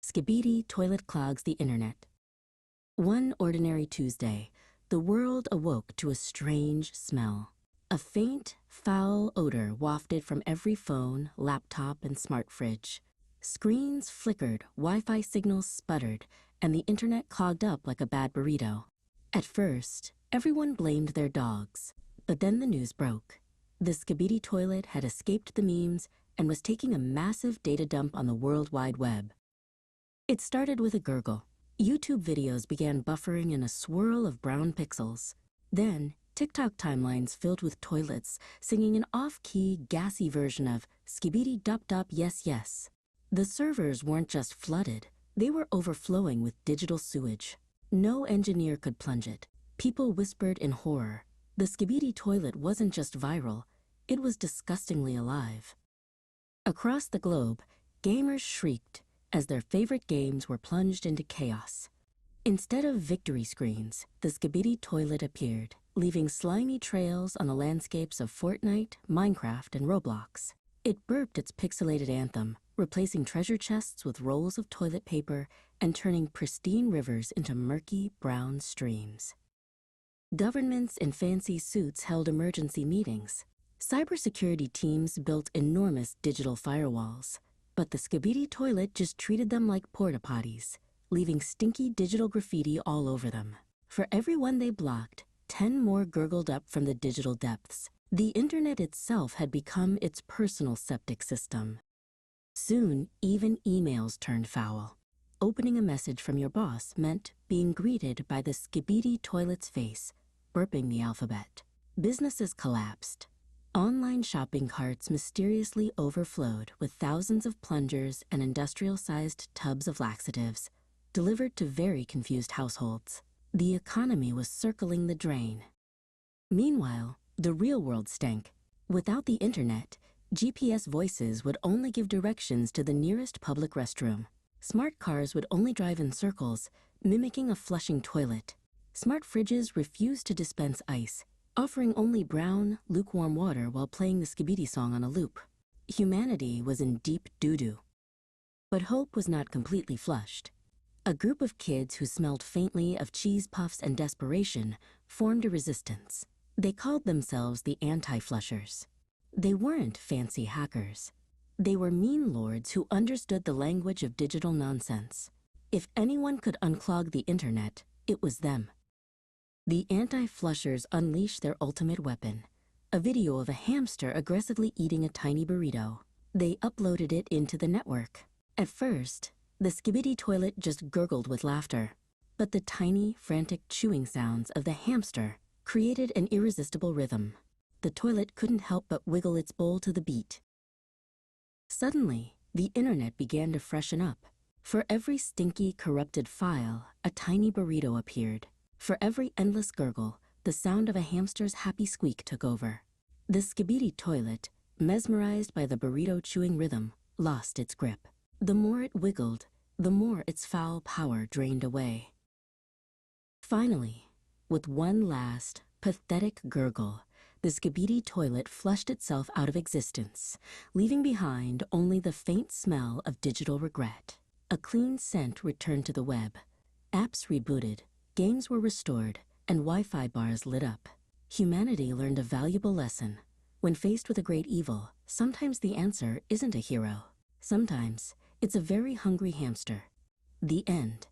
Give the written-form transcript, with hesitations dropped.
Skibidi Toilet clogs the internet. One ordinary Tuesday, the world awoke to a strange smell. A faint, foul odor wafted from every phone, laptop, and smart fridge. Screens flickered, Wi-Fi signals sputtered, and the internet clogged up like a bad burrito. At first, everyone blamed their dogs, but then the news broke. The Skibidi Toilet had escaped the memes and was taking a massive data dump on the World Wide Web. It started with a gurgle. YouTube videos began buffering in a swirl of brown pixels. Then, TikTok timelines filled with toilets singing an off-key, gassy version of Skibidi Dup Dup Yes Yes. The servers weren't just flooded, they were overflowing with digital sewage. No engineer could plunge it. People whispered in horror. The Skibidi Toilet wasn't just viral, it was disgustingly alive. Across the globe, gamers shrieked as their favorite games were plunged into chaos. Instead of victory screens, the Skibidi Toilet appeared, leaving slimy trails on the landscapes of Fortnite, Minecraft, and Roblox. It burped its pixelated anthem, replacing treasure chests with rolls of toilet paper and turning pristine rivers into murky, brown streams. Governments in fancy suits held emergency meetings. Cybersecurity teams built enormous digital firewalls, but the Skibidi Toilet just treated them like porta potties, leaving stinky digital graffiti all over them. For every one they blocked, 10 more gurgled up from the digital depths. The internet itself had become its personal septic system. Soon, even emails turned foul. Opening a message from your boss meant being greeted by the Skibidi Toilet's face, burping the alphabet. Businesses collapsed. Online shopping carts mysteriously overflowed with thousands of plungers and industrial-sized tubs of laxatives, delivered to very confused households. The economy was circling the drain. Meanwhile, the real world stank. Without the internet, GPS voices would only give directions to the nearest public restroom. Smart cars would only drive in circles, mimicking a flushing toilet. Smart fridges refused to dispense ice, offering only brown, lukewarm water while playing the Skibidi song on a loop. Humanity was in deep doo-doo. But hope was not completely flushed. A group of kids who smelled faintly of cheese puffs and desperation formed a resistance. They called themselves the anti-flushers. They weren't fancy hackers. They were meme lords who understood the language of digital nonsense. If anyone could unclog the internet, it was them. The anti-flushers unleashed their ultimate weapon, a video of a hamster aggressively eating a tiny burrito. They uploaded it into the network. At first, the Skibidi Toilet just gurgled with laughter, but the tiny, frantic chewing sounds of the hamster created an irresistible rhythm. The toilet couldn't help but wiggle its bowl to the beat. Suddenly, the internet began to freshen up. For every stinky, corrupted file, a tiny burrito appeared. For every endless gurgle, the sound of a hamster's happy squeak took over. The Skibidi Toilet, mesmerized by the burrito-chewing rhythm, lost its grip. The more it wiggled, the more its foul power drained away. Finally, with one last, pathetic gurgle, the Skibidi Toilet flushed itself out of existence, leaving behind only the faint smell of digital regret. A clean scent returned to the web. Apps rebooted, games were restored, and Wi-Fi bars lit up. Humanity learned a valuable lesson. When faced with a great evil, sometimes the answer isn't a hero. Sometimes it's a very hungry hamster. The end.